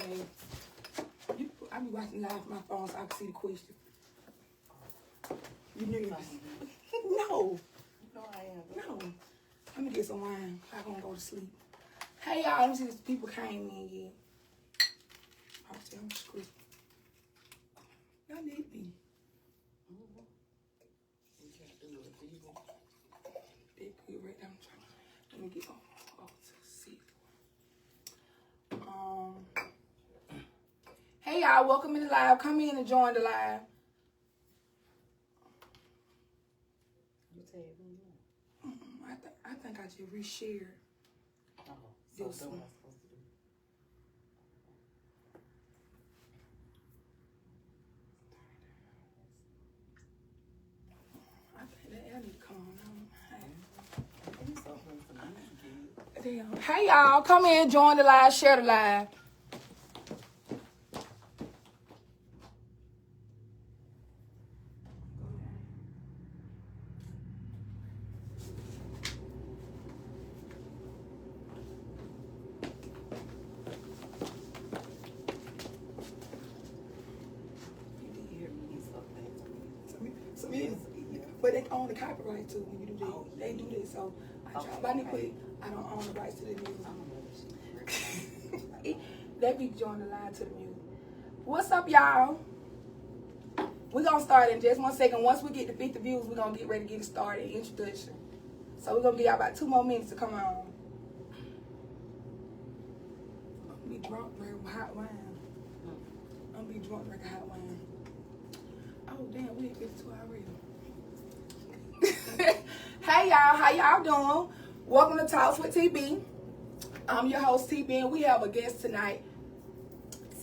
babe. I be watching live from my phone so I can see the question. You nervous? No. No, I am. No. Let me get some wine. I'm gonna go to sleep. Hey y'all, let me see if people came in yet. I'm screwed. Y'all need me. They good right now. Let me get off to see. Hey y'all, welcome to the live. Come in and join the live. I think I just reshared. Oh, so this one. I think that I need to come on. Damn. Hey y'all, come in, join the live, share the live. But they own the copyright too when you do that. Oh, yeah. They do this, so I don't own the rights to the music. They be joining the line to the music. What's up, y'all? We're gonna start in just 1 second. Once we get to 50 views, we're gonna get ready to get it started. Introduction. So we're gonna give y'all about 2 more minutes to come on. I'm gonna be drunk with hot wine. I'm gonna be drunk like a hot wine. Oh damn, we hit 52 already. Hey y'all, how y'all doing? Welcome to Talks with TB. I'm your host TB, and we have a guest tonight,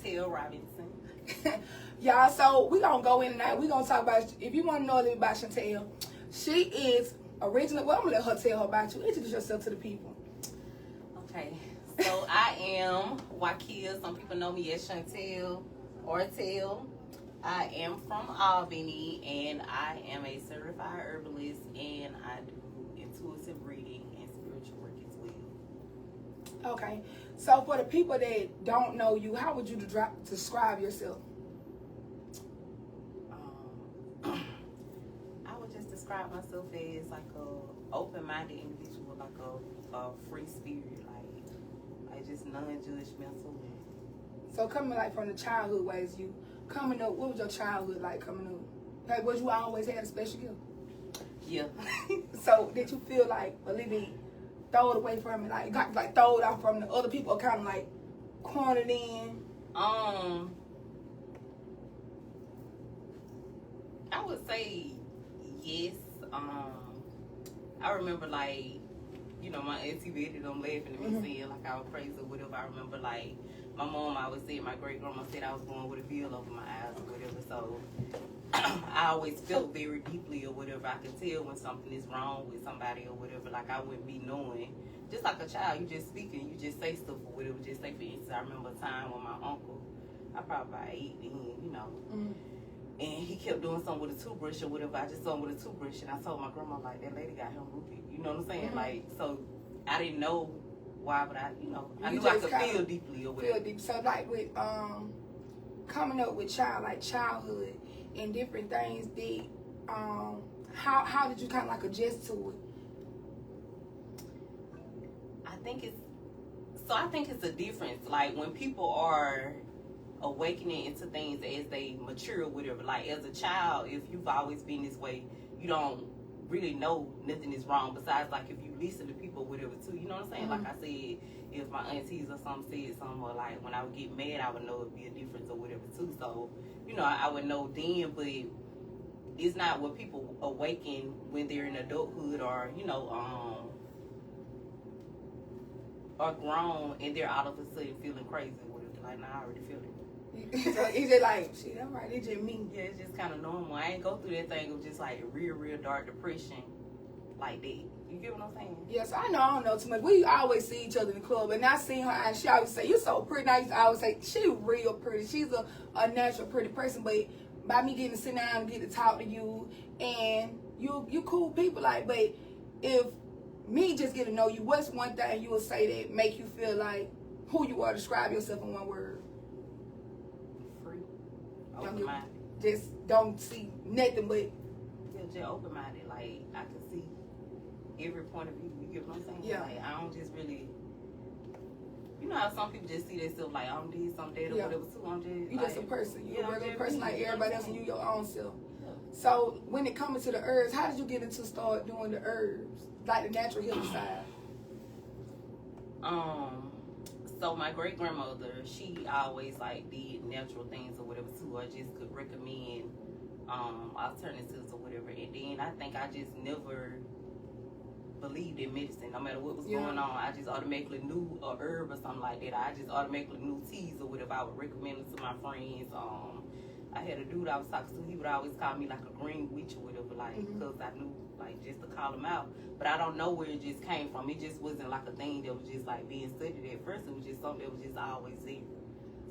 Telle Robinson. Y'all, so we gonna go in tonight. We gonna talk about, if you want to know a little about Chantel, she is originally, well, I'm gonna let her tell her about you. Introduce yourself to the people. Okay, so I am Wakia. Some people know me as Chantel or Telle. I am from Albany, and I am a certified herbalist, and I do intuitive reading and spiritual work as well. Okay, so for the people that don't know you, how would you describe yourself? I would just describe myself as like a open-minded individual, like a free spirit, like just non-judgmental. So coming like from the childhood ways, you coming up, what was your childhood like coming up? Like, was you always had a special gift? Yeah. So did you feel like a little bit throw it away from it, like got like throw it off from the other people, kind of like cornered in? I would say yes. I remember like, you know, my auntie Betty them laughing at me saying like I was crazy or whatever. I remember like my mom always said, my great grandma said I was born with a veil over my eyes or whatever. So I always felt very deeply or whatever. I could tell when something is wrong with somebody or whatever. Like I wouldn't be knowing. Just like a child, you just speaking, you just say stuff or whatever. Just say, for instance, I remember a time when my uncle, I probably about 8 then, you know, and he kept doing something with a toothbrush or whatever. I just saw him with a toothbrush, and I told my grandma, like, that lady got him rooted. You know what I'm saying? Like, so I didn't know why, but I, you know, I knew I could feel deeply or whatever. Feel deep. So like with coming up with childhood and different things, how did you kind of like adjust to it? I think it's a difference. Like when people are awakening into things as they mature or whatever. Like as a child, if you've always been this way, you don't really know nothing is wrong besides like if you listen to people or whatever too. You know what I'm saying? Like I said, if my aunties or something said something, or like when I would get mad, I would know it'd be a difference or whatever too. So, you know, I would know then, but it's not what people awaken when they're in adulthood or, you know, are grown and they're all of a sudden feeling crazy or whatever. Like, nah, I already feel it. So it's just like, shit, all right, it's just me. Yeah, it's just kind of normal. I ain't go through that thing of just like real dark depression like that. You get what I'm saying? Yes, I know. I don't know too much. We always see each other in the club, and I seen her, and she always say, "You're so pretty." And I used to always say, "She real pretty. She's a natural pretty person." But by me getting to sit down and get to talk to you, and you cool people, like. But if me just get to know you, what's one thing you will say that make you feel like who you are? Describe yourself in one word. Open-minded. Just don't see nothing but. Yeah, just open-minded. Like, I can see every point of view. You get what I'm saying? Yeah. Like, I don't just really... You know how some people just see themselves like, I'm this, I'm that, or whatever, too. I'm just... You like, just a person. You're a regular just person me, like everybody else, and you your own self. Yeah. So, when it comes to the herbs, how did you get into start doing the herbs? Like the natural healing side? So my great grandmother, she always like did natural things or whatever too. I just could recommend alternatives or whatever. And then I think I just never believed in medicine. No matter what was going on, I just automatically knew a herb or something like that. I just automatically knew teas or whatever. I would recommend it to my friends. I had a dude I was talking to. He would always call me like a green witch or whatever, like because I knew like just to call him out. But I don't know where it just came from. It just wasn't like a thing that was just like being studied at first. It was just something that was just always there.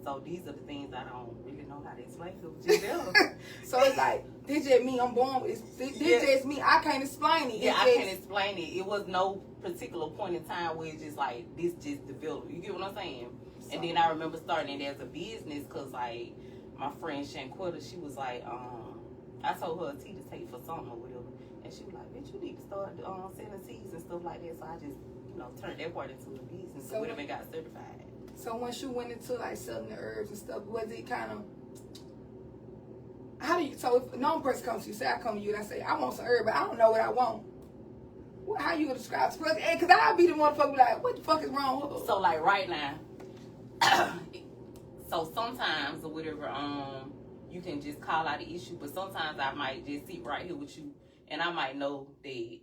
So these are the things I don't really know how to explain. It was just there. So it's like, this just me, I'm born with this. This just me, I can't explain it. Yeah, I can't explain it. It was no particular point in time where it's just like, this just developed. You get what I'm saying? And then I remember starting it as a business because like, my friend Shanquetta, she was like, I told her a tea to take for something or whatever. And she was like, bitch, you need to start selling teas and stuff like that. So I just, turned that part into a business or whatever and got certified. So once you went into like selling the herbs and stuff, was it kind of, how do you, so if a known person comes to you, say I come to you and I say, I want some herb, but I don't know what I want. How you gonna describe it? Because I'll be the motherfucker like, what the fuck is wrong with her? So like right now, so sometimes or whatever, you can just call out the issue, but sometimes I might just sit right here with you and I might know that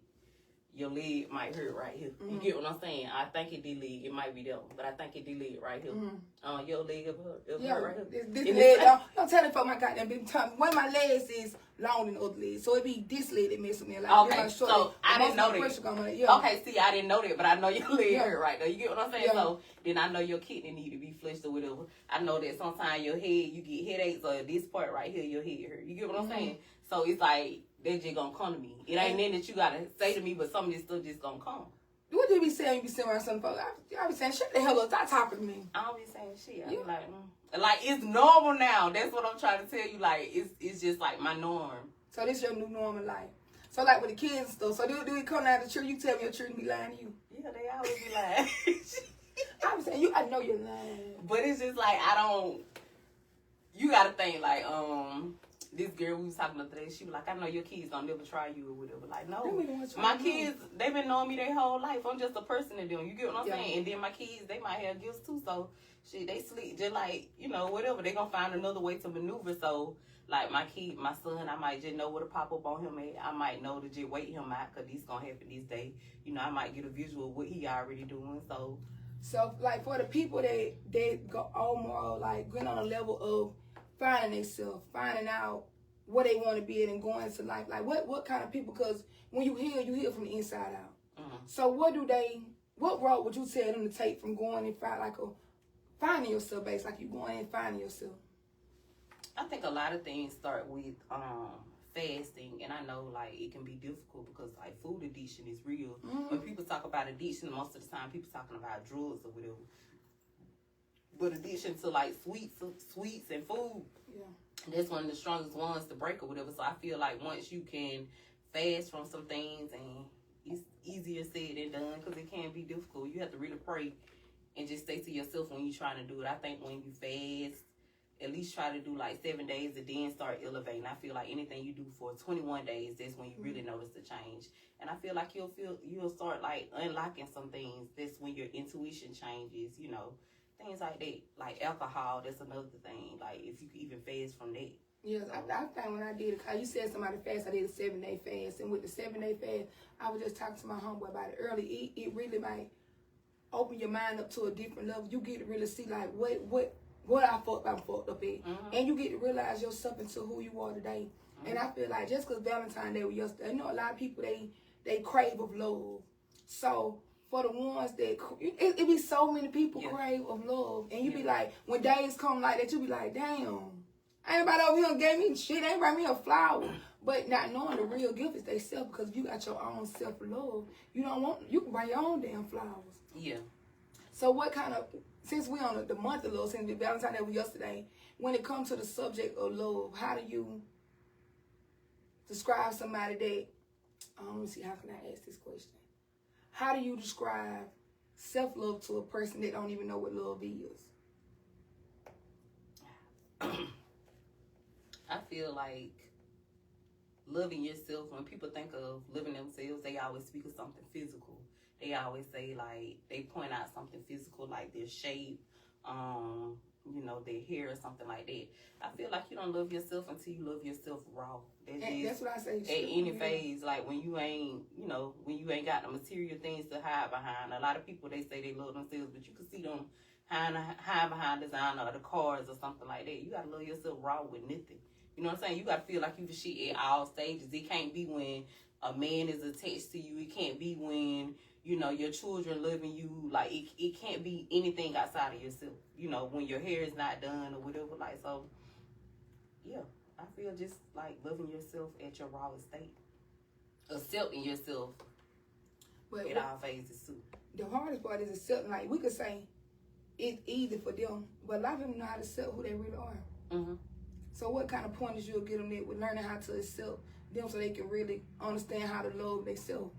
your leg might hurt right here. You get what I'm saying? I think it did leg. It might be there, but I think it did leg right here. Your leg hurt right here. This leg, don't tell it for my goddamn big tongue. One of my legs is longer than the other leg, so it be this leg that messes me. Like, okay, so I didn't know that. Okay, see, I didn't know that, but I know your leg hurt right there. You get what I'm saying? Yeah. So then I know your kidney need to be flushed or whatever. I know that sometimes your head, you get headaches or this part right here, your head hurt. You get what I'm saying? So it's like, they just gonna come to me. It ain't nothing that you gotta say to me, but some of this stuff just gonna come. What do you be saying? You be sitting around some folks. I be saying, shut the hell up, stop talking to me. I don't be saying shit. I be like it's normal now. That's what I'm trying to tell you. Like it's just like my norm. So this your new normal life. So like with the kids and stuff. So do we come down to church? You tell me your children be lying to you. Yeah, they always be lying. I be saying I know you're lying. But it's just like I don't. You gotta think like this girl we was talking to today, she was like, I know your kids don't never try you or whatever. Like, no. My kids, they've been knowing me their whole life. I'm just a person to them. You get what I'm saying? And then my kids, they might have gifts too. So, shit, they sleep just like, whatever. They gonna find another way to maneuver. So, like, my son, I might just know where to pop up on him at. I might know to just wait him out because this gonna happen this day. I might get a visual of what he already doing. So, like, for the people that they go almost, like, going on a level of finding themselves, finding out what they want to be in and going into life. Like, what kind of people? Because when you heal from the inside out. So what road would you tell them to take from going and finding yourself, basically, like you going and finding yourself? I think a lot of things start with fasting, and I know like it can be difficult because like food addiction is real. When people talk about addiction, most of the time people talking about drugs or whatever. But addiction to like sweets and food, that's one of the strongest ones to break or whatever. So I feel like once you can fast from some things, and it's easier said than done because it can be difficult. You have to really pray and just stay to yourself when you're trying to do it. I think when you fast, at least try to do like 7 days and then start elevating. I feel like anything you do for 21 days, that's when you really notice the change. And I feel like you'll start like unlocking some things. That's when your intuition changes, things like that. Like alcohol, that's another thing. Like if you can even fast from that. Yes, I think when I did it, you said somebody fast, I did a 7-day fast. And with the 7-day fast, I was just talking to my homeboy about it early. It really might open your mind up to a different level. You get to really see like what I'm fucked up at. And you get to realize yourself into who you are today. And I feel like just because Valentine's Day was yesterday, a lot of people, they crave of love. So for the ones that, it be so many people crave of love. And you be like, when days come like that, you be like, damn, anybody over here gave me shit, ain't brought me a flower. But not knowing the real gift is they self, because if you got your own self-love, you can buy your own damn flowers. Yeah. So what kind of, since we on the month of love, since Valentine's Day was yesterday, when it comes to the subject of love, how do you describe somebody that, let me see, how can I ask this question? How do you describe self-love to a person that don't even know what love is? I feel like loving yourself, when people think of loving themselves, they always speak of something physical. They always say, like, they point out something physical, like their shape, their hair or something like that. I feel like you don't love yourself until you love yourself raw. That's what I say. At any phase, like when you ain't got the material things to hide behind. A lot of people, they say they love themselves, but you can see them hide behind designer or the cars or something like that. You gotta love yourself raw with nothing. You know what I'm saying? You gotta feel like you the shit at all stages. It can't be when a man is attached to you. It can't be when, your children loving you. Like, it can't be anything outside of yourself. When your hair is not done or whatever. Like, so, yeah. I feel just like loving yourself at your rawest state. Accepting yourself at all phases, too. The hardest part is accepting. Like, we could say it's easy for them, but a lot of them know how to accept who they really are. Mm-hmm. So what kind of pointers you'll get them there with learning how to accept them so they can really understand how to love themselves?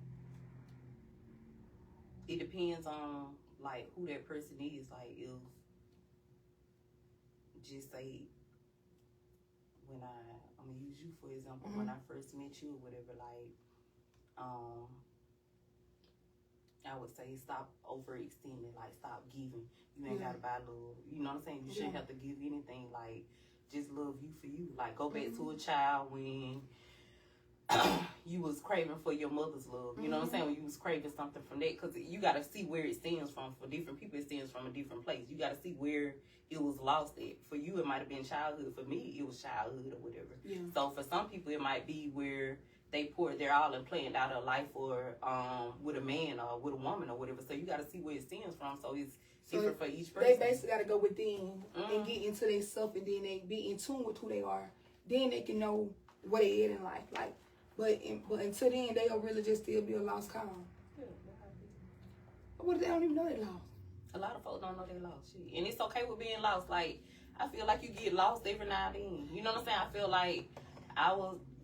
It depends on, like, who that person is. Like, if, just say, when I'm going to use you for example, when I first met you or whatever, like, I would say stop overextending, like, stop giving. You ain't got to buy love. You know what I'm saying? You shouldn't have to give anything. Like, just love you for you. Like, go back to a child when you was craving for your mother's love. You know what I'm saying? When you was craving something from that. Because you got to see where it stems from. For different people, it stems from a different place. You got to see where it was lost at. For you, it might have been childhood. For me, it was childhood or whatever. Yeah. So for some people, it might be where they poured their all and planned out a life or with a man or with a woman or whatever. So you got to see where it stems from. So it's different for each person. They basically got to go within and get into their self, and then they be in tune with who they are. Then they can know where they at in life. Like, but until then, they'll really just still be a lost cause. Yeah, but what if they don't even know they lost? A lot of folks don't know they lost. Shit. And it's okay with being lost. Like, I feel like you get lost every now and then. You know what I'm saying? I feel like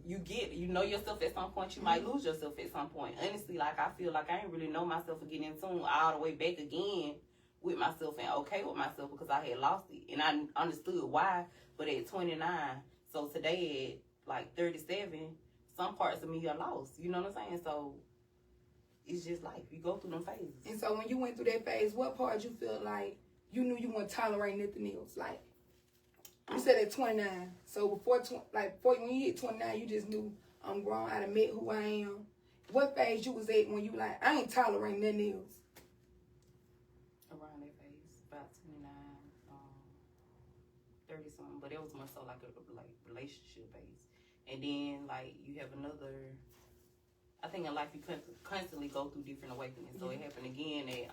you know yourself at some point. You might lose yourself at some point. Honestly, like, I feel like I ain't really know myself or getting in tune all the way back again with myself and okay with myself because I had lost it. And I understood why. But at 29, so today at like 37, some parts of me are lost. You know what I'm saying? So it's just life. You go through them phases. And so when you went through that phase, what part you feel like you knew you weren't tolerating nothing else? Like, you said at 29. So before when you hit 29, you just knew I'm grown. I done met who I am. What phase you was at when you like, I ain't tolerating nothing else? Around that phase, about 29, 30 something. But it was more so like a relationship phase. And then like you have another. I think in life you constantly go through different awakenings. So it happened again at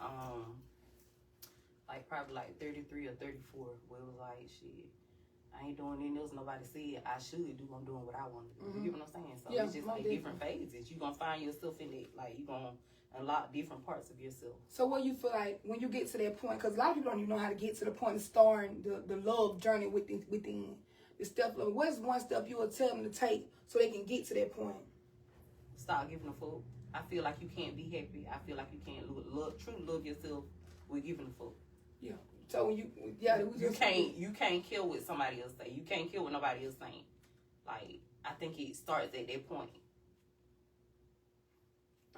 probably 33 or 34, where it was like, shit, I ain't doing anything else nobody said I should do. I'm doing what I want to do. You get what I'm saying? So it's just like different phases. You're going to find yourself in it. Like, you're going to unlock different parts of yourself. So what you feel like when you get to that point, because a lot of people don't even know how to get to the point of starting the love journey within the step. What's one step you would tell them to take so they can get to that point? Stop giving a fuck. I feel like you can't be happy. I feel like you can't truly love yourself with giving a fuck. Yeah. So when you can't kill what somebody else say. You can't kill what nobody else saying. Like, I think it starts at that point.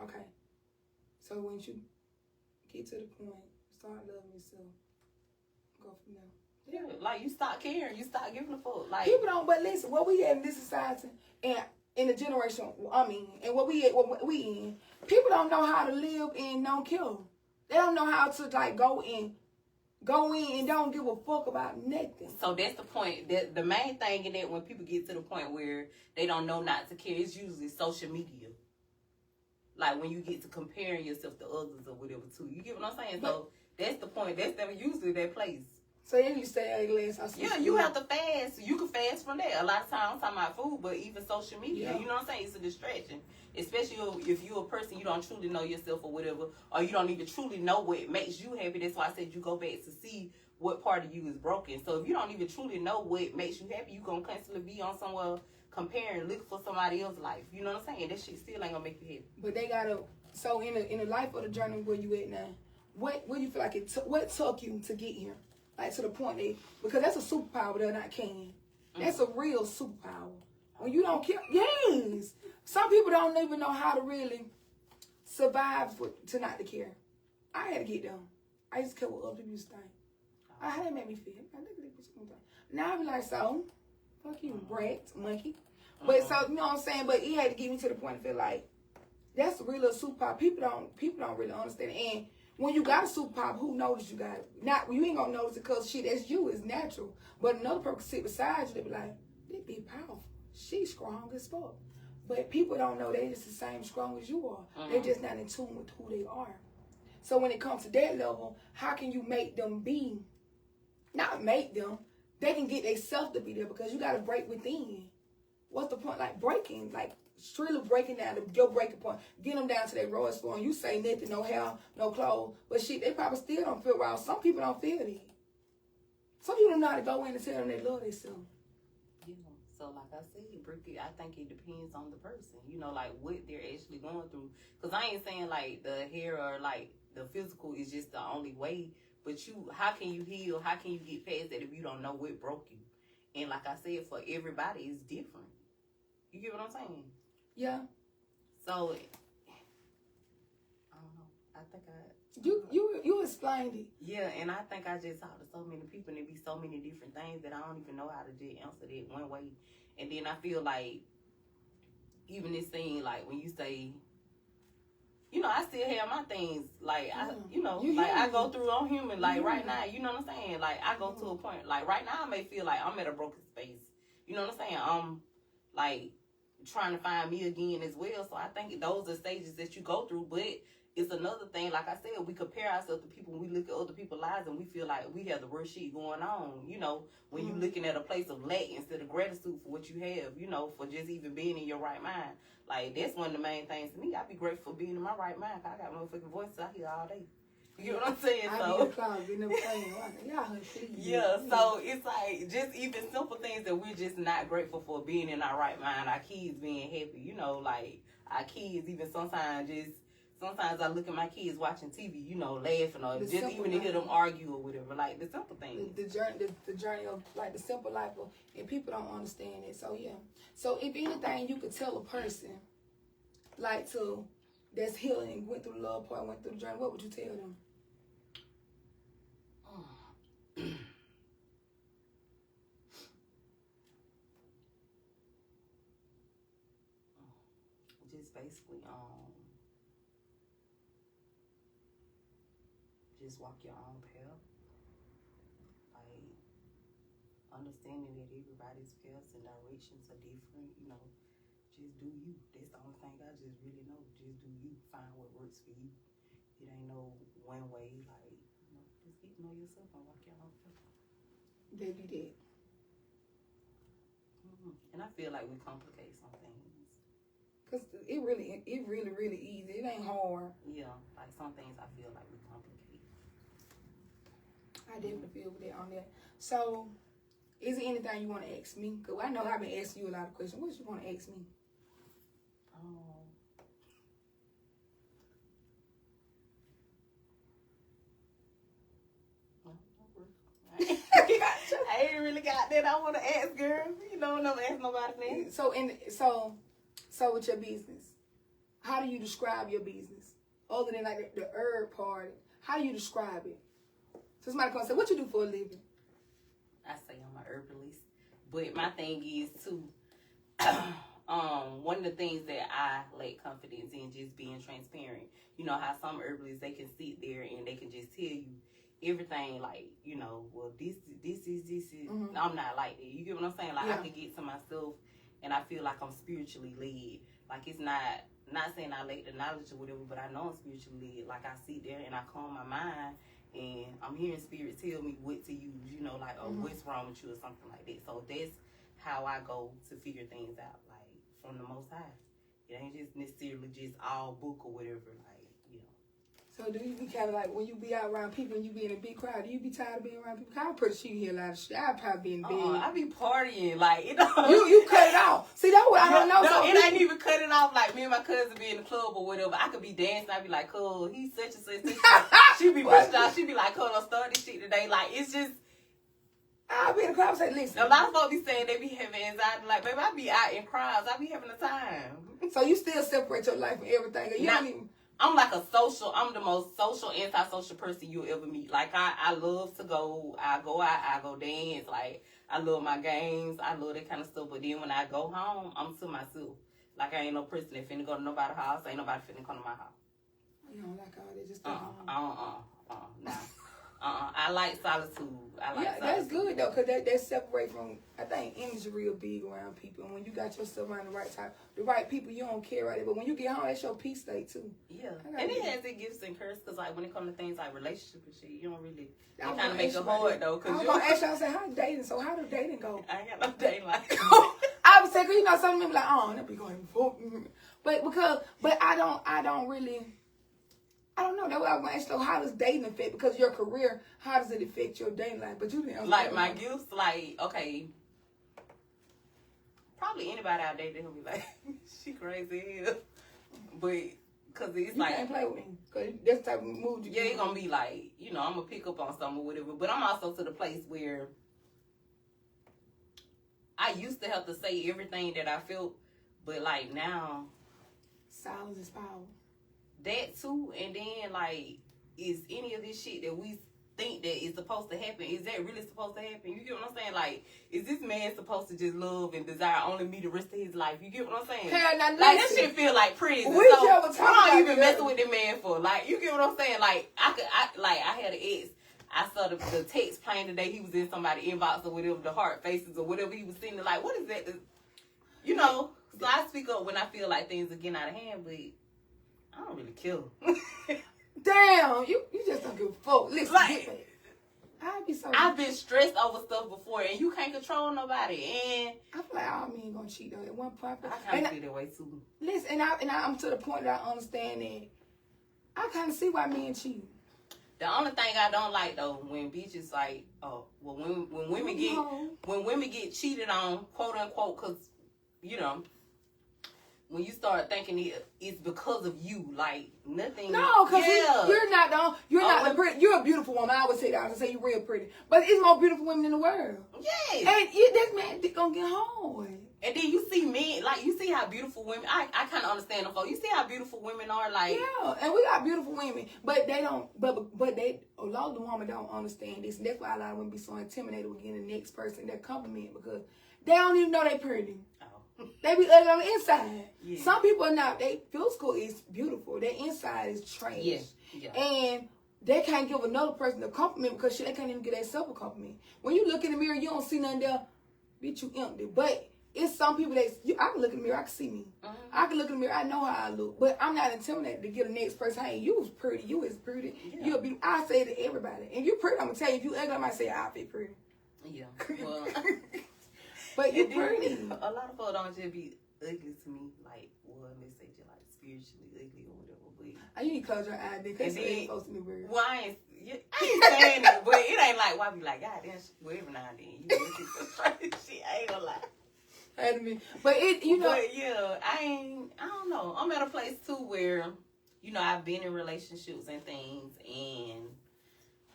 Okay. So once you get to the point, start loving yourself. Go from there. Yeah, like you stop caring, you stop giving a fuck. Like, people don't. But listen, what we have in this society and in the generation, and what we in, people don't know how to live and don't kill. They don't know how to like go in and don't give a fuck about nothing. So that's the point. The main thing in that, when people get to the point where they don't know not to care, it's usually social media. Like when you get to comparing yourself to others or whatever too. You get what I'm saying? So that's the point. That's usually that place. So then you say last. Yeah, you have to fast. You can fast from that. A lot of times I'm talking about food, but even social media, you know what I'm saying? It's a distraction. Especially if you're a person, you don't truly know yourself or whatever, or you don't even truly know what makes you happy. That's why I said you go back to see what part of you is broken. So if you don't even truly know what makes you happy, you going to constantly be on somewhere comparing, looking for somebody else's life. You know what I'm saying? That shit still ain't going to make you happy. But they got to, so in the life of the journey where you at now, what do you feel like what took you to get here? Like to the point that, because that's a superpower they're not can. That's a real superpower. When you don't care, yes. Some people don't even know how to really survive to not to care. I had to get them. I used to care what other people used to think. How that made me feel. Now I be like, so, fuck you, brat, monkey. But so, you know what I'm saying? But it had to get me to the point to feel like, that's really a superpower. People don't really understand it. And when you got a superpower, who noticed you got it? Not, you ain't gonna notice it because shit, that's you, it's natural. But another person sit beside you, they be like, they be powerful. She's strong as fuck. But people don't know they just the same strong as you are. They're just not in tune with who they are. So when it comes to that level, how can you make them be? Not make them. They can get themselves to be there because you got to break within. What's the point? Like breaking, like strictly breaking down your breaking point. Get them down to their lowest point. You say nothing, no hair, no clothes. But shit, they probably still don't feel right. Some people don't feel it. Some people don't know how to go in and tell them they love themselves. Yeah. So like I said, Bricky, I think it depends on the person. You know, like what they're actually going through. Because I ain't saying like the hair or like the physical is just the only way. But how can you heal? How can you get past that if you don't know what broke you? And like I said, for everybody, it's different. You get what I'm saying? Yeah. So, I don't know. I think You explained it. Yeah, and I think I just talked to so many people and it be so many different things that I don't even know how to just answer that one way. And then I feel like, even this thing, like when you say, you know, I still have my things, like, I go through, I'm human, like, right now, you know what I'm saying? Like, I go to a point, like, right now, I may feel like I'm at a broken space. You know what I'm saying? I'm, like, trying to find me again as well. So I think those are stages that you go through. But it's another thing, like I said, we compare ourselves to people, we look at other people's lives, and we feel like we have the worst shit going on, you know, when you're looking at a place of lack instead of gratitude for what you have, you know, for just even being in your right mind. Like, that's one of the main things to me. I be grateful for being in my right mind, because I got motherfucking voices out here all day. You know what I'm saying? So it's like just even simple things that we're just not grateful for, being in our right mind, our kids being happy, you know, like our kids even sometimes I look at my kids watching TV, you know, laughing or just even to hear them argue or whatever, like the simple things. The journey of like the simple life of, and people don't understand it. So yeah. So if anything you could tell a person like that's healing, went through the love part, went through the journey, what would you tell them? Just basically, just walk your own path. Like, understanding that everybody's paths and directions are different, you know, just do you. That's the only thing I just really know. Just do you. Find what works for you. It ain't no one way, like, you know, just get to know yourself and walk your own path. They do that. And I feel like we complicate some things. Cause it really easy. It ain't hard. Yeah, like some things I feel like we complicate. I definitely feel with that on that. So, is there anything you want to ask me? Cause I know I've been asking you a lot of questions. What you want to ask me? I ain't really got that I want to ask, girl. You know, never ask nobody that. So with your business, how do you describe your business? Other than like the herb part, how do you describe it? So somebody comes and say, what you do for a living? I say I'm a herbalist. But my thing is too, one of the things that I lack confidence in just being transparent. You know how some herbalists, they can sit there and they can just tell you everything, like, you know, well, this is. I'm not like that. You get what I'm saying? Like, I can get to myself and I feel like I'm spiritually led. Like, it's not saying I lack the knowledge or whatever, but I know I'm spiritually led. Like, I sit there and I calm my mind and I'm hearing spirit tell me what to use, you know, like, or what's wrong with you or something like that. So that's how I go to figure things out, like, from the Most High. It ain't just necessarily just all book or whatever, like, you know. So do you be kind of like, when you be out around people and you be in a big crowd, do you be tired of being around people? I'm pretty sure you hear a lot of shit. I probably be in bed. I be partying, like, you know. You cut it off. See, that's what I don't know. No, so it ain't even cut it off. Like, me and my cousin be in the club or whatever. I could be dancing. I be like, cool, he's such and such. She be rushed out. She be like, cool, don't start this shit today. Like, it's just. I'll be in the crowd and say, listen. A lot of folks be saying they be having anxiety. Like, baby, I be out in crowds. I be having a time. So you still separate your life from everything. You don't even... I'm the most social, antisocial person you'll ever meet. Like, I love to go. I go out, I go dance. Like, I love my games. I love that kind of stuff. But then when I go home, I'm to myself. Like, I ain't no person that finna go to nobody's house. Ain't nobody finna come to my house. You don't like all that, just nah. I like solitude. Solitude. That's good though, cause that separate from. I think energy real big around people. And when you got yourself around the right people, you don't care right there. But when you get home, that's your peace state too. Yeah, and it has its gifts and curses. Cause like when it comes to things like relationship and shit, you don't really. It kind of make it hard though. Cause I'm gonna ask y'all, say how dating. So how does dating go? I ain't got no dating life. I would say, cause you know some people like, oh, that be going for. But I don't really. I don't know. That's what I want to ask. So how does dating affect? Because your career, how does it affect your dating life? But you didn't. Like my gifts, like, okay. Probably anybody out there, they'll be like, she crazy as hell. But, because it's you like. You can't play with me. Because that's the type of mood you yeah, it's going to be like, you know, I'm going to pick up on something or whatever. But I'm also to the place where I used to have to say everything that I felt. But, like, now. Silence is power. That too, and then like, is any of this shit that we think that is supposed to happen, is that really supposed to happen? You get what I'm saying? Like, is this man supposed to just love and desire only me the rest of his life? You get what I'm saying? Hell, now, like, that shit feel like prison. So I don't even mess with the man for. Like, you get what I'm saying? Like, I had an ex. I saw the text playing today. He was in somebody's inbox or whatever, the heart faces or whatever he was seeing. Like, what is that? You know. So I speak up when I feel like things are getting out of hand, but I don't really kill. Damn, you just don't give a fuck. Listen, like, I've been stressed over stuff before, and you can't control nobody. And I feel like all men gonna cheat though. At one point, I kind of feel that way too. Listen, and I'm to the point that I understand that. I kind of see why men cheat. The only thing I don't like though, when bitches like, when women get cheated on, quote unquote, because you know. When you start thinking it's because of you, like nothing. No, because you're not the pretty. You're a beautiful woman. I would say that. I would say you're real pretty, but it's more beautiful women in the world. Yes. And this man gonna get hard. And then you see men, like you see how beautiful women. I kind of understand them folks. You see how beautiful women are, like yeah. And we got beautiful women, but they don't. But they a lot of the women don't understand this, and that's why a lot of women be so intimidated with getting the next person that compliment because they don't even know they pretty. They be ugly on the inside. Yeah. Some people are not. They physical is beautiful. Their inside is trash. Yeah. And they can't give another person a compliment because they can't even give themselves a compliment. When you look in the mirror, you don't see nothing there. Bitch, you empty. But it's some people I can look in the mirror, I can see me. Uh-huh. I can look in the mirror, I know how I look. But I'm not intimidated to get the next person, hey, you was pretty, you is pretty. Yeah. You're beautiful. I say it to everybody. If you pretty, I'm going to tell you, if you ugly, I might say, I fit pretty. Yeah. Well... But you're pretty. A lot of folks don't just be ugly to me, like, well, unless they just like spiritually ugly or whatever. But you need to close your eyes because they ain't supposed to be weird. Well, I ain't saying it, but it ain't like why be like, God damn, well, every now and then you do shit. I ain't gonna lie. But you know. But yeah, I don't know. I'm at a place too where, you know, I've been in relationships and things, and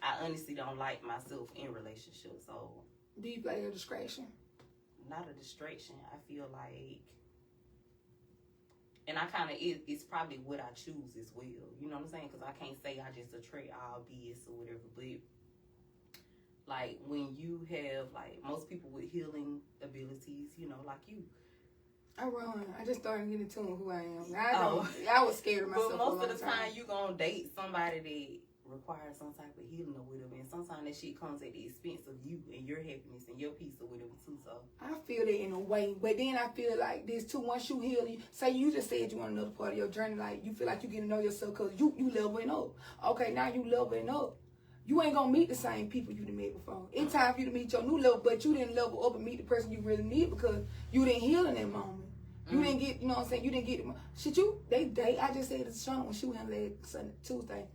I honestly don't like myself in relationships. So. Do you play a distraction? Not a distraction. I feel like, and I kind of, it's probably what I choose as well. You know what I'm saying? Because I can't say I just attract all BS or whatever. But like when you have like most people with healing abilities, you know, like you. I run. I just started getting to who I am. I was scared of myself. But most of the time, you gonna date somebody that requires some type of healing or whatever, and sometimes that shit comes at the expense of you and your happiness and your peace or whatever too. So I feel that in a way, but then I feel like this too. Once you heal, say you just said you want another part of your journey, like you feel like you get to know yourself because you leveling up. Okay, now you leveling up. you ain't gonna meet the same people you done met before. It's time for you to meet your new level, but you didn't level up and meet the person you really need because you didn't heal in that moment. You didn't get, you know what I'm saying? You didn't get shit. They date. I just said to Sean when she went last Tuesday.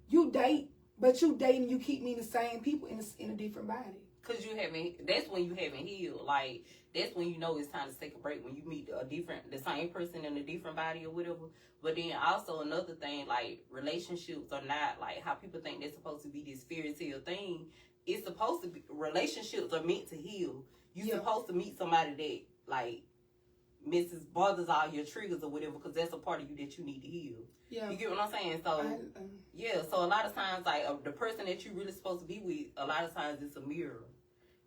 You date, but you dating. You keep meeting the same people in a different body. Cause you haven't. That's when you haven't healed. Like that's when you know it's time to take a break. When you meet the same person in a different body or whatever. But then also another thing, like relationships are not like how people think they're supposed to be this fairy tale thing. It's supposed to be. Relationships are meant to heal. You're supposed to meet somebody that like bothers all your triggers or whatever, because that's a part of you that you need to heal. Yeah. You get what I'm saying? So yeah. So a lot of times, like the person that you're really supposed to be with, a lot of times it's a mirror.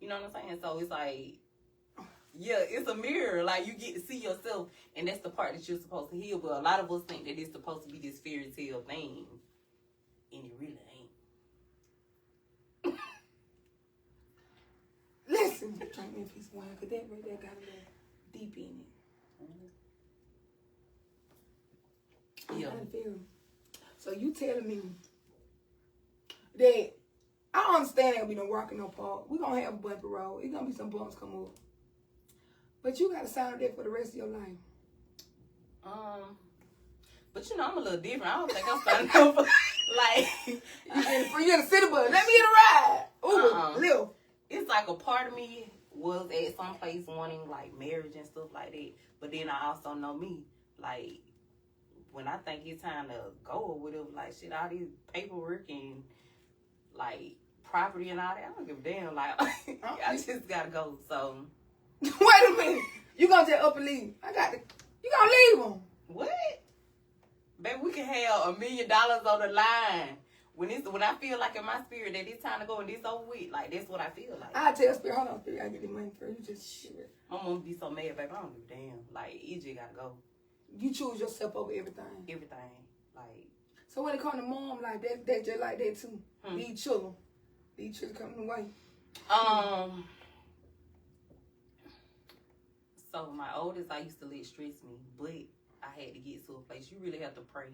You know what I'm saying? So it's like, yeah, it's a mirror. Like you get to see yourself, and that's the part that you're supposed to heal. But a lot of us think that it's supposed to be this fairy tale thing, and it really ain't. Listen, drink me a piece of wine, cause that right there got a little deep in it. Yeah. So you telling me that I understand that we don't walk in no park. We're gonna have a bumpy road. It's gonna be some bumps come up. But you gotta sign up there for the rest of your life. But you know I'm a little different. I don't think I'm signing up for like you in the city bus. Let me get a ride. Ooh, live. It's like a part of me was at some place wanting like marriage and stuff like that. But then I also know me. Like when I think it's time to go or whatever, like shit, all these paperwork and like property and all that, I don't give a damn. Like I just gotta go. So wait a minute. You gonna just up and leave? You gonna leave them? What? Baby, we can have $1 million on the line. When I feel like in my spirit that it's time to go and it's over with, like that's what I feel like. I tell Spirit, hold on, Spirit, I get the money for you. Just shit. My mom be so mad, baby. I don't give a damn. Like you just gotta go. You choose yourself over everything. Everything, like. So when it comes to mom, like that just like that too. These children coming away. So my oldest, I used to let stress me, but I had to get to a place. You really have to pray.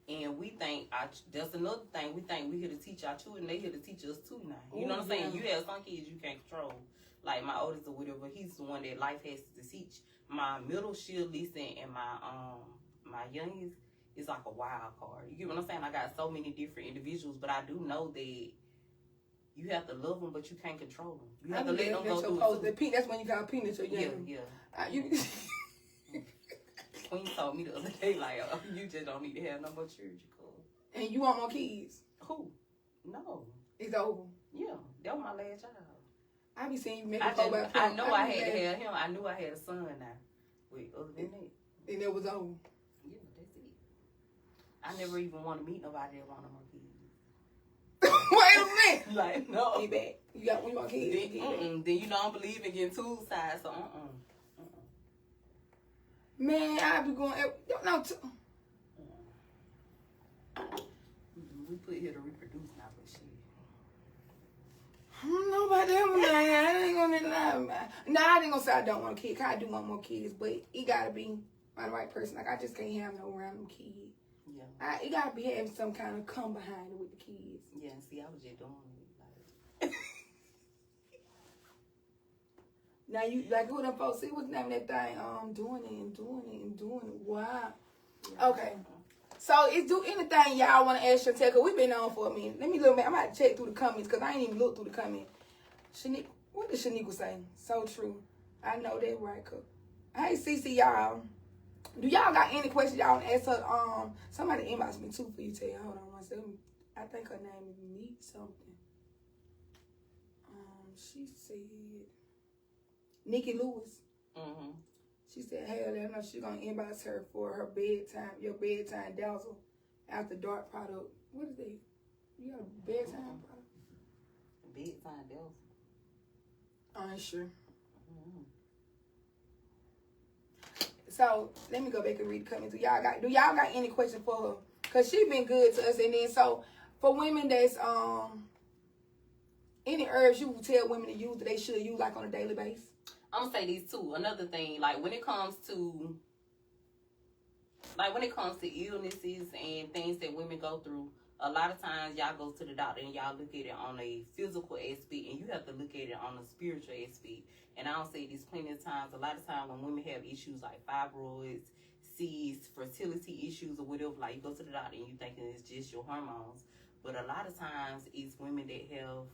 And we think, that's another thing, we think we here to teach our children, they here to teach us too now. You know what I'm saying? You have some kids you can't control. Like my oldest or whatever, he's the one that life has to teach. My middle, she'll listen, and my youngest is like a wild card. You get what I'm saying? I got so many different individuals, but I do know that you have to love them, but you can't control them. You have to let them go through it too. That's when you got peanuts or young. Yeah. Queen told me the other day, like, you just don't need to have no more children. And you want more kids? Who? No. It's over. Yeah, that was my last child. I be seeing you make I know I had to have him. I knew I had a son now. Wait, other than that. And it was over. Yeah, that's it. I never even want to meet nobody that wanted more kids. Wait a minute. Like, no. Get back. You want kids? Then you don't believe in getting two sides, so Man, I be going. No. We put here to reproduce now, but shit. I don't know about that one. I ain't gonna lie. Nah, I ain't gonna say I don't want a kid. Cause I do want more kids, but it gotta be by the right person. Like I just can't have no random kid. Yeah. It gotta be having some kind of come behind it with the kids. Yeah, and see, I was just doing it. Like. Now you like who them folks see what's the name of that thing? Doing it. Wow. Yeah. Okay. So is do anything y'all want to ask Telle? Cause we been on for a minute. Let me look. I'm about to check through the comments because I ain't even looked through the comments. What did Shaniqua say? So true. I know that right, Cook. Hey, CC, y'all. Do y'all got any questions y'all want to ask her? Somebody inboxed me too for you, Telle. Hold on one second. I think her name is Meet something. She said Nikki Lewis. Mm-hmm. She said, hell, I know she's going to inbox her for her your bedtime dazzle after dark product. What is that? You got a bedtime product? Bedtime dazzle? I ain't sure. Mm-hmm. So, let me go back and read the comments. Do y'all got any questions for her? Because she been good to us. And then, so, for women that's, any herbs you would tell women to use that they should use, like, on a daily basis? I'm gonna say these two. Another thing, like when it comes to illnesses and things that women go through, a lot of times y'all go to the doctor and y'all look at it on a physical aspect, and you have to look at it on a spiritual aspect. And I'll say this plenty of times. A lot of times when women have issues like fibroids, cysts, fertility issues, or whatever, like you go to the doctor and you thinking it's just your hormones. But a lot of times it's women that have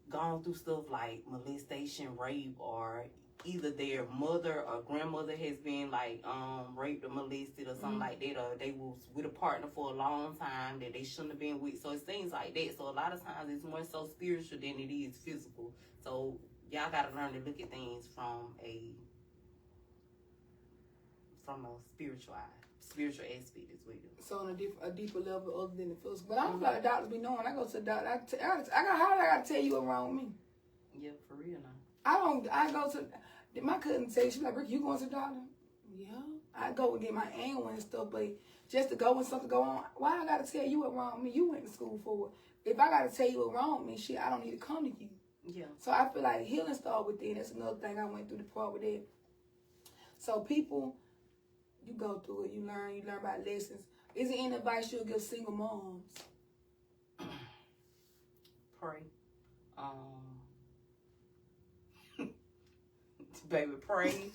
gone through stuff like molestation, rape, or either their mother or grandmother has been like raped or molested or something like that, or they was with a partner for a long time that they shouldn't have been with. So it seems like that. So a lot of times it's more so spiritual than it is physical. So y'all gotta learn to look at things from a spiritual aspect as well. So on a deeper level other than the physical. But I don't feel like doctors be knowing. I go to the doctor. I gotta tell you what's wrong with me. Yeah, for real now. I go to, my cousin say, she's like, Ricky, you going to the doctor? Yeah. I go and get my annual and stuff, but just to go when something go on, why I gotta tell you what's wrong with me? You went to school for it. If I gotta tell you what's wrong with me, shit, I don't need to come to you. Yeah. So I feel like healing started within. That's another thing I went through the part with that. So people, you go through it, you learn about lessons. Is there any advice you'll give single moms? Pray. Baby, pray.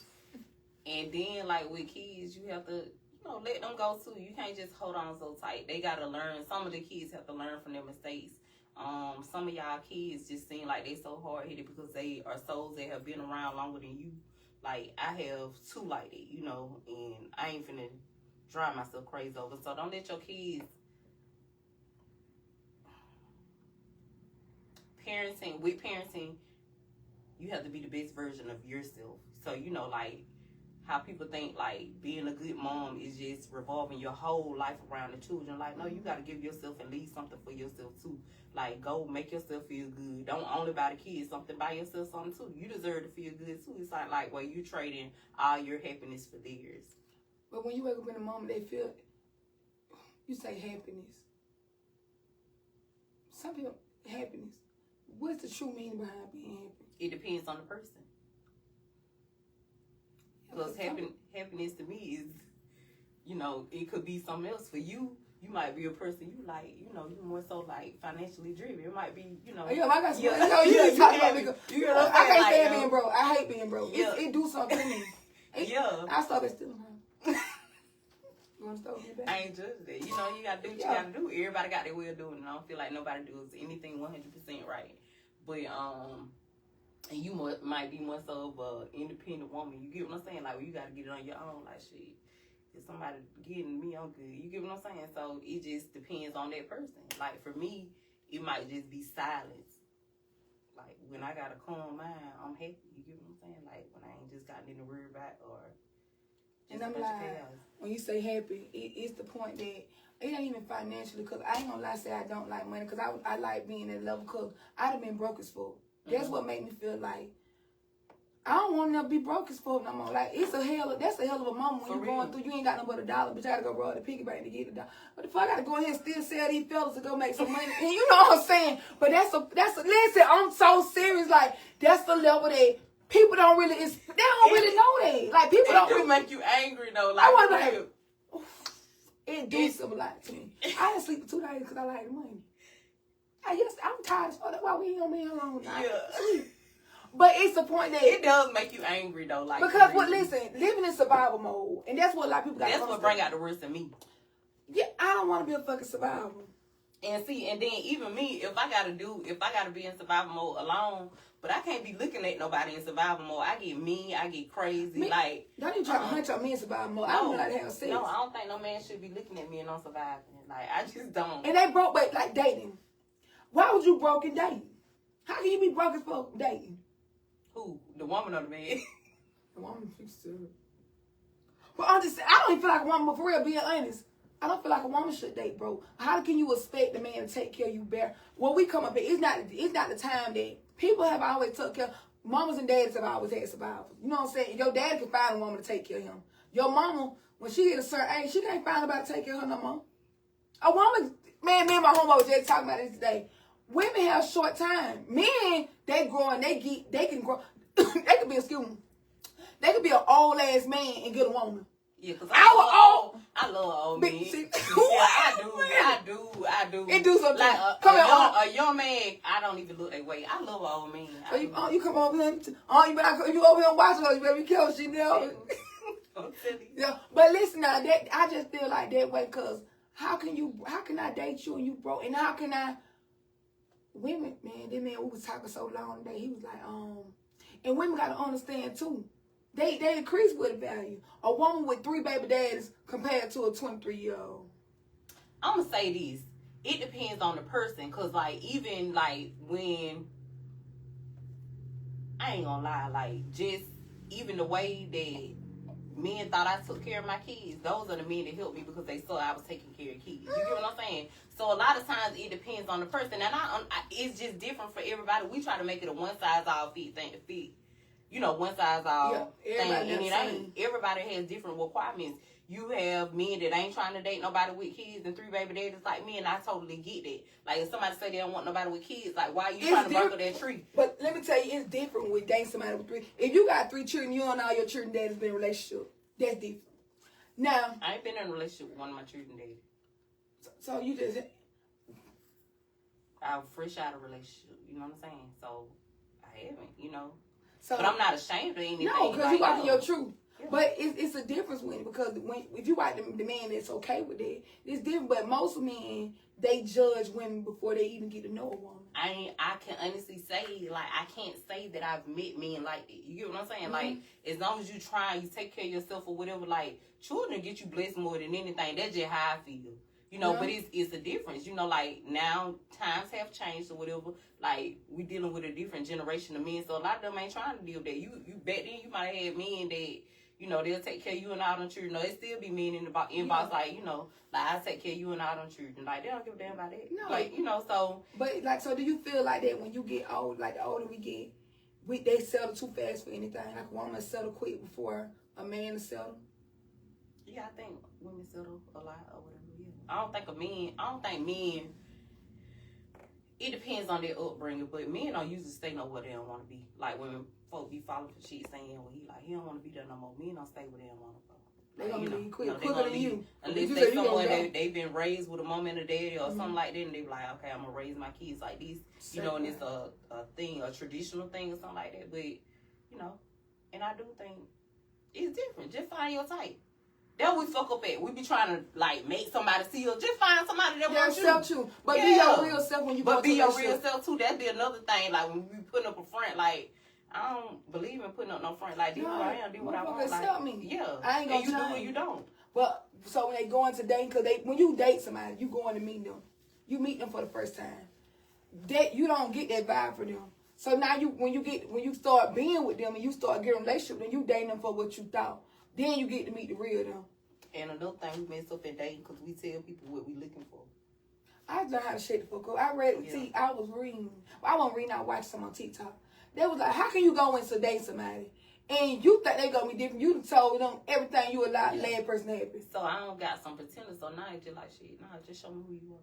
And then, like, with kids, you have to, let them go, too. You can't just hold on so tight. They got to learn. Some of the kids have to learn from their mistakes. Some of y'all kids just seem like they so hard-headed because they are souls that have been around longer than you. Like, I have two like that, and I ain't finna drive myself crazy over. So don't let your kids parenting, you have to be the best version of yourself. So, like how people think like being a good mom is just revolving your whole life around the children. Like, no, you got to give yourself at least something for yourself too. Like, go make yourself feel good. Don't only buy the kids something, buy yourself something too. You deserve to feel good too. It's like where you trading all your happiness for theirs. But when you wake up in the moment, they feel, you say happiness. Some people, happiness. What's the true meaning behind being happy? It depends on the person. Because happiness to me is, it could be something else. For you, you might be a person you like, you're more so like financially driven. It might be, Yeah, I got some. You can talk about nigga. I can't stand being broke. I hate being broke. Yeah. It do something to me. I started stealing. You want to start me back? I ain't judging that. You gotta do what you gotta do. Everybody got their way of doing it. I don't feel like nobody does anything 100% right. But and you might be more so of a independent woman. You get what I'm saying? Like, well, you got to get it on your own. Like, shit, if somebody getting me, I'm good. You get what I'm saying? So it just depends on that person. Like, for me, it might just be silence. Like, when I got a calm mind, I'm happy. You get what I'm saying? Like, when I ain't just got nothing to worry about or just and I'm like, when you say happy, it's the point that it ain't even financially, because I ain't gonna lie, say I don't like money, because I like being at a level, because I'd have been broke as fuck. That's what made me feel like I don't want to be broke as fuck no more. Like, that's a hell of a moment when you're going through. You ain't got no but $1, but you got to go roll the piggy bank to get $1. But the fuck, I got to go ahead and still sell these fellas to go make some money. And you know what I'm saying? But listen, I'm so serious. Like, that's the level that people don't really, they don't really know that. Like, people don't really make you angry though. Like, I want to be like, it do something like to me. I didn't sleep for 2 days because I like the money. I'm tired as fuck. That's why we ain't gonna be alone. Yeah. But it's the point that it does make you angry though, like, because listen, living in survival mode, and that's what a lot of people got. That's what bring out the worst in me. Yeah, I don't want to be a fucking survivor. And see, and then even me, if I gotta be in survival mode alone, but I can't be looking at nobody in survival mode. I get mean, I get crazy. Like, don't even try to hunch on me in survival mode. I don't like to have sex. No, I don't think no man should be looking at me and I'm surviving. Like, I just don't. And they broke, but like dating. Why was you broke in dating? How can you be broke as fuck dating? Who? The woman or the man? The woman fixed to. But I don't even feel like a woman, but for real, being honest, I don't feel like a woman should date, bro. How can you expect the man to take care of you better? When we come up here, it's not the time that people have always took care. Mamas and daddies have always had survivors. You know what I'm saying? Your daddy can find a woman to take care of him. Your mama, when she hit a certain age, she can't find nobody to take care of her no more. A woman, man, me and my homeboy was just talking about this today. Women have short time. Men, they grow and they can grow. They could be an old ass man and get a woman. Yeah, because I love old men. Yeah, I do. It do sometimes. Like a young man, I don't even look that way. I love an old man. So you come over here, you over here and watch her, you better be careful, she know. Yeah, but listen now, I just feel like that way, cause how can I date you and you broke, and how can I, women, man, that man, we was talking so long today, he was like, and women gotta understand too, they increase with the value. A woman with 3 baby daddies compared to a 23-year-old. I'm gonna say this, it depends on the person, cause like, even like when, I ain't gonna lie, like just even the way that men thought I took care of my kids, those are the men that helped me because they saw I was taking care of kids. You get what I'm saying? So a lot of times it depends on the person, and it's just different for everybody. We try to make it a one size all fit thing to fit, one size all thing, and it ain't. Everybody has different requirements. You have men that ain't trying to date nobody with kids and 3 baby daddies like me, and I totally get that. Like, if somebody say they don't want nobody with kids, like, why are you trying to buckle that tree? But let me tell you, it's different with dating somebody with 3. If you got 3 children, you and all your children daddies been in a relationship. That's different. Now, I ain't been in a relationship with one of my children daddies. So you just... I'm fresh out of a relationship, you know what I'm saying? So, I haven't, So, but I'm not ashamed of anything. No, because you watching your truth. Yeah. But it's a difference because if you watch the man that's okay with that, it's different. But most men, they judge women before they even get to know a woman. I can honestly say, like, I can't say that I've met men like that. You get what I'm saying? Mm-hmm. Like, as long as you try, you take care of yourself or whatever, like, children get you blessed more than anything. That's just how I feel. But it's a difference. Like, now times have changed or whatever. Like, we dealing with a different generation of men, so a lot of them ain't trying to deal with that. You back then, you might have had men that, they'll take care of you and all them children. It still be men in the inbox, like, I take care of you and all them children. Like, they don't give a damn about that. No. Like, so. But, like, so do you feel like that when you get old, like, the older we get, they settle too fast for anything? Like, a woman settle quick before a man to settle? Yeah, I think women settle a lot or whatever, yeah. I don't think men, it depends on their upbringing, but men don't usually stay nowhere they don't want to be. Like, when folk be falling for shit saying, well, he don't want to be there no more. Men don't stay where they don't want to go. They gonna leave quicker than you. Unless they someone they've been raised with a mom and a daddy or something like that, and they be like, okay, I'm gonna raise my kids like this, and it's a thing, a traditional thing or something like that. But and I do think it's different. Just find your type. That we fuck up at. We be trying to like make somebody see us. Just find somebody that wants you. Too. But be your real self when you go to be your real self too. That'd be another thing. Like when we putting up a front, like I don't believe in putting up no front. Like this what I am, do what I want. Like me. Yeah, I ain't gonna and you do or you don't. Well, so when they go into dating, because when you date somebody, you going to meet them. You meet them for the first time. You don't get that vibe for them. So now when you start being with them and you start getting a relationship, then you dating them for what you thought. Then you get to meet the real them. And another thing we mess up in dating because we tell people what we looking for. I learned how to shake the fuck up. I was reading. I wasn't reading. I watched some on TikTok. They was like, how can you go into date somebody and you think they gonna be different? You told them everything you allowed last person happy. So I don't got some pretenders. So now it's just like shit. Nah, just show me who you are.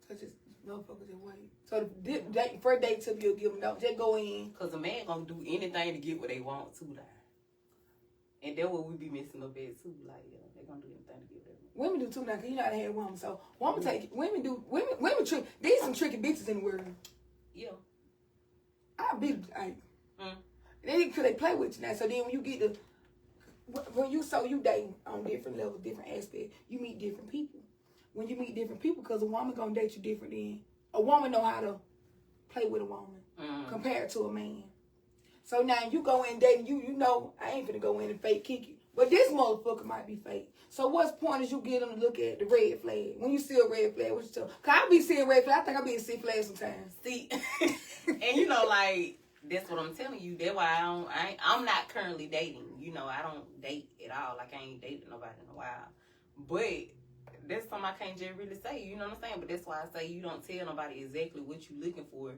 So just motherfuckers just wait. So the first date tip you'll give them, don't just go in. Cause a man gonna do anything to get what they want to. Like. And that's what we be messing up at too. Like, they gonna do anything to get them. Women do too now, cause you know how to have women. So women women trick. These some tricky bitches in the world. Yeah. I be like, they play with you now. So then when you get you dating on different levels, different aspects, you meet different people. When you meet different people, cause a woman gonna date you different than a woman know how to play with a woman compared to a man. So now you go in dating, you know I ain't finna go in and fake kick it. But this motherfucker might be fake. So what's the point is you get them to look at the red flag. When you see a red flag, what you tell? Cause I be seeing red flag. I think I be seeing flags sometimes. See, and like that's what I'm telling you. That's why I'm not currently dating. I don't date at all. Like I ain't dated nobody in a while. But that's something I can't just really say. You know what I'm saying? But that's why I say you don't tell nobody exactly what you looking for.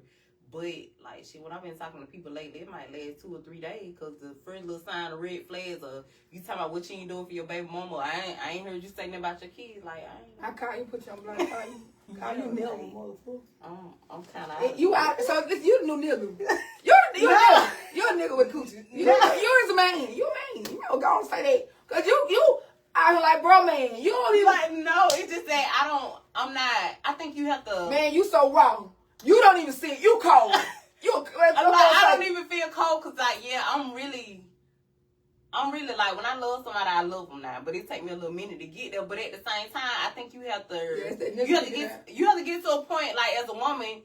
But, like, shit, when I've been talking to people lately, it might last 2 or 3 days because the first little sign of red flags or you talking about what you ain't doing for your baby mama. I ain't heard you say nothing about your kids. Like, I call you, put you on blind, call you nigga, motherfucker. I'm kind of you out. So, you the new nigga. You're a nigga with coochie. You're a man. You a man. You know, go on say that. Because you I was like, bro, man, you don't even. Like, no, it's just that I think you have to. Man, you so wrong. You don't even see it. You cold. I don't even feel cold because, like, yeah, I'm really like, when I love somebody, I love them now. But it take me a little minute to get there. But at the same time, I think you have to get to a point, like, as a woman,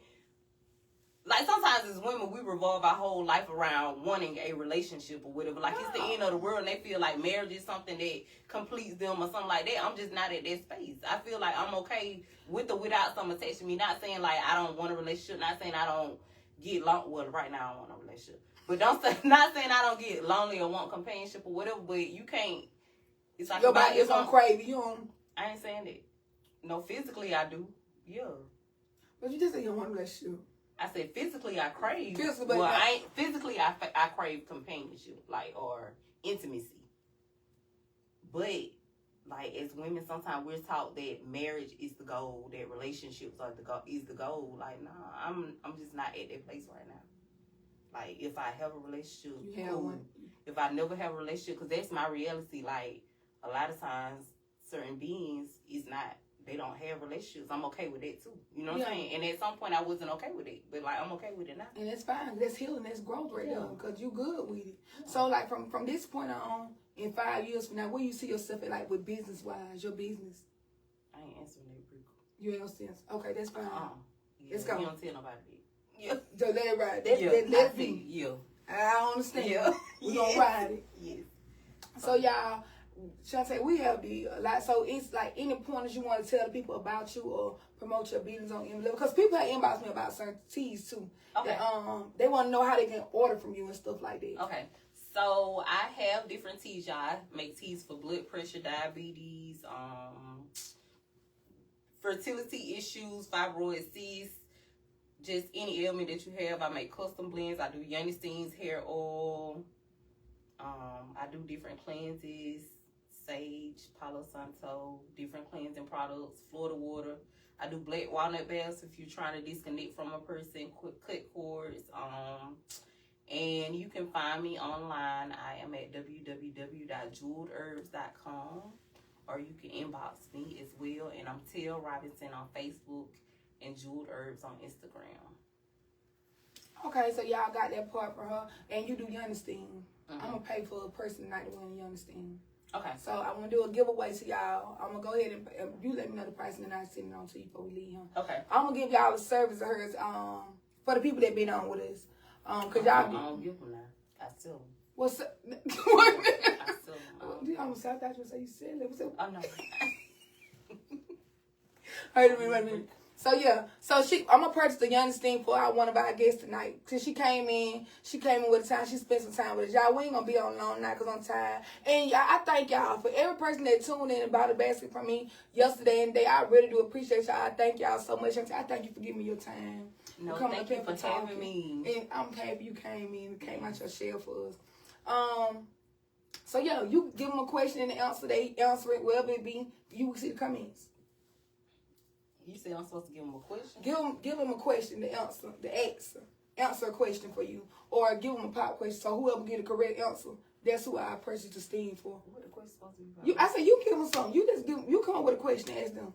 like, sometimes as women, we revolve our whole life around wanting a relationship or whatever. Like, it's the end of the world, and they feel like marriage is something that completes them or something like that. I'm just not at that space. I feel like I'm okay with or without someone texting me. Not saying, like, I don't want a relationship. Not saying I don't get lonely. Well, right now, I don't want a relationship. But not saying I don't get lonely or want companionship or whatever, but you can't. It's like your body is on crazy. You don't. I ain't saying that. No, physically, I do. Yeah. But you just said you don't want a relationship. I said physically I crave. Physically, I crave companionship, like, or intimacy. But like, as women, sometimes we're taught that marriage is the goal, that relationships is the goal. Like, nah, I'm just not at that place right now. Like, if I have a relationship, cool. If I never have a relationship, because that's my reality. Like, a lot of times, certain beings they don't have relationships. I'm okay with that too. You know what I'm saying? And at some point I wasn't okay with it. But like, I'm okay with it now. And that's fine. That's healing. That's growth right there. Because you good with it. Yeah. So like from this point on, in 5 years from now, where you see yourself at, like, with business wise, your business? I ain't answering that, Rico. You ain't no sense. Okay, that's fine. Yeah, let's go. You don't tell nobody that. Yeah. So let it ride. Let it be. Yeah. I understand. Yeah. We gonna ride it. Yes. So y'all, Shantae, we have a lot. So it's like any pointers you want to tell the people about you or promote your business on MLevel, because people have inboxed me about certain teas too. Okay. That, they want to know how they can order from you and stuff like that. Okay. So I have different teas, y'all. I make teas for blood pressure, diabetes, fertility issues, fibroid cysts, just any ailment that you have. I make custom blends. I do Yanistein's hair oil. I do different cleanses, sage, Palo Santo, different cleansing products, Florida water. I do black walnut baths if you're trying to disconnect from a person, cut cords. And you can find me online. I am at www.jewelledherbs.com, or you can inbox me as well. And I'm Telle Robinson on Facebook and Jeweled Herbs on Instagram. Okay, so y'all got that part for her. And you do Yanistine. I'm going to pay for a person tonight to win Yanistine. Okay. So I want to do a giveaway to y'all. I'm going to go ahead and you let me know the price, and then I'll send it on to you before we leave him. Okay. I'm going to give y'all a service of hers for the people that been on with us. Cause y'all. I don't give them now. I still them. What's up? I still them. I thought you would say you said it. Oh, no. Wait a minute. So yeah, I'm gonna purchase the Yanistine for one of our guests tonight. Cause she came in with the time. She spent some time with us. Y'all, we ain't gonna be on long night cause I'm tired. And y'all, I thank y'all for every person that tuned in and bought a basket from me yesterday and today. I really do appreciate y'all. I thank y'all so much. I thank you for giving me your time. No, thank you for having me. And I'm happy you came out your shell for us. So yeah, you give them a question and answer. They answer it, whatever it be. You will see the comments. You said I'm supposed to give them a question? Give them a question to answer. Answer a question for you. Or give them a pop question. So whoever get a correct answer, that's who I purchased the steam for. What the question supposed to be about? I said you give them something. You come up with a question and ask them.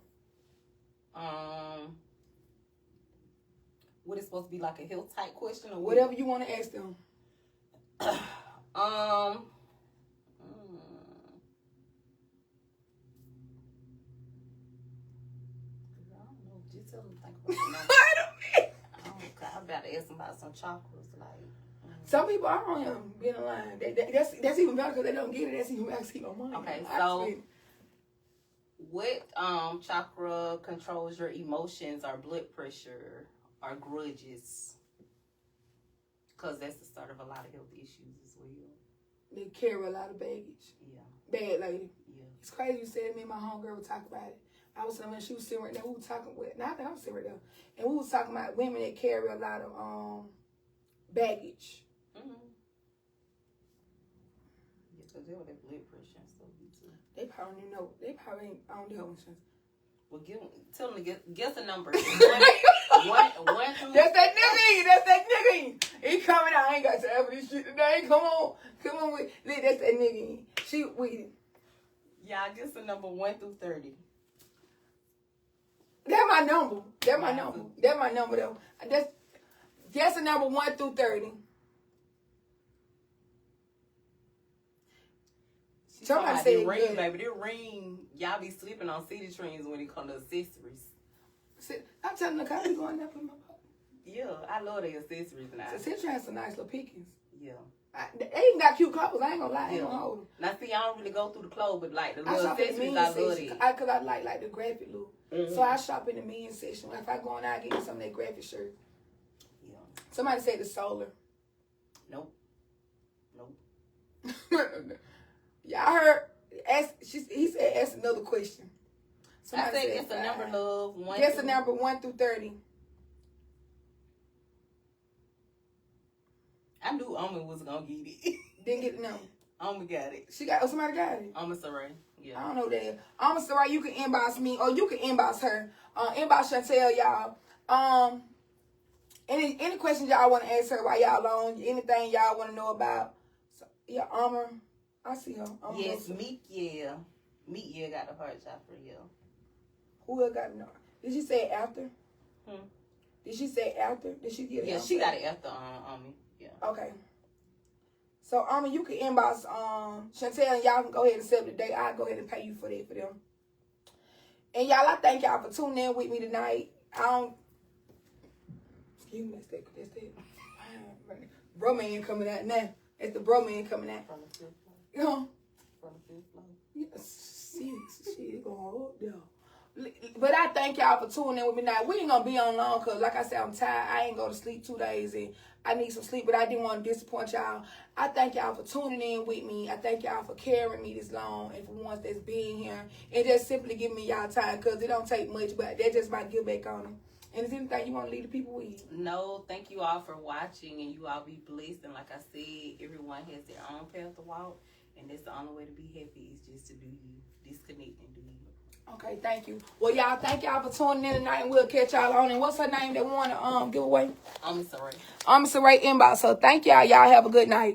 What is supposed to be, like a health type question or whatever you want to ask them. I'm about to ask them about some chakras, like. Some people are on him being aligned. That's even better because they don't get it. That's even better. Keep on money. Okay, so what chakra controls your emotions, or blood pressure, or grudges? Because that's the start of a lot of health issues as well. They carry a lot of baggage. Yeah. Bad lady. Yeah. It's crazy you said me and my homegirl would talk about it. I was telling her she was sitting right there. We were talking with, not that I was sitting right there. And we were talking about women that carry a lot of baggage. Mm-hmm. Yeah, because they were their blood pressure and stuff too. They probably don't know. They probably ain't on the health insurance. Well, tell them to guess a number. one through. That's that nigga. He coming out. I ain't got time for this shit today. Come on with. That's that nigga. She with it. Y'all, just a number 1 through 30. That's my number. That's my number. That's my number, though. That's a number 1 through 30. Somebody say ring, good. baby. That ring, y'all be sleeping on city trends when it comes to accessories. I'm telling the car be going up in my pocket. Yeah, I love their accessories now. So city trends some nice little pickings. Yeah. They even got cute clothes. I ain't gonna lie. I ain't gonna hold them. Now, see, I don't really go through the clothes, but like the I little shop in the accessories, men's I love section it. because I like the graphic look. So I shop in the men's section. If I go in there, I get me some of that graphic shirt. Yeah. Somebody said the solar. Nope. Y'all heard? He said ask another question. Somebody said it's a number, love. Guess a number 1 through 30. I knew Oma was gonna get it. Didn't get the number. Oma got it. Somebody got it. Oma Saray. Yeah. I don't know that. Oma Saray, you can inbox me or you can inbox her. Inbox Chantel, y'all. Any questions y'all want to ask her while y'all on? Anything y'all want to know about? So, yeah, I see her. Yes, Meek, yeah. Meek, yeah, got the heart chopper, yeah. Who else got no? Did she say after? Did she say after? Did she get it? Yeah, she got it after on me. Yeah. Okay. So you can inbox Chantel and y'all can go ahead and set the date. I'll go ahead and pay you for that for them. And y'all, I thank y'all for tuning in with me tonight. Excuse me, that's that. Bro man coming out now. It's the bro man coming out. From the fifth floor. You know? From the fifth floor. Yeah, shit going up there. But I thank y'all for tuning in with me now. We ain't gonna be on long because, like I said, I'm tired. I ain't go to sleep 2 days and I need some sleep, but I didn't want to disappoint y'all. I thank y'all for tuning in with me. I thank y'all for carrying me this long and for ones that's being here and just simply giving me y'all time because it don't take much, but that just might give back on them. And is there anything you want to leave the people with? No, thank you all for watching and you all be blessed. And like I said, everyone has their own path to walk and that's the only way to be happy is just to do you. Disconnect and do you. Okay, thank you. Well, y'all, thank y'all for tuning in tonight, and we'll catch y'all on. And what's her name that want to give away? Oma Saray. Oma Saray inbox. So thank y'all. Y'all have a good night.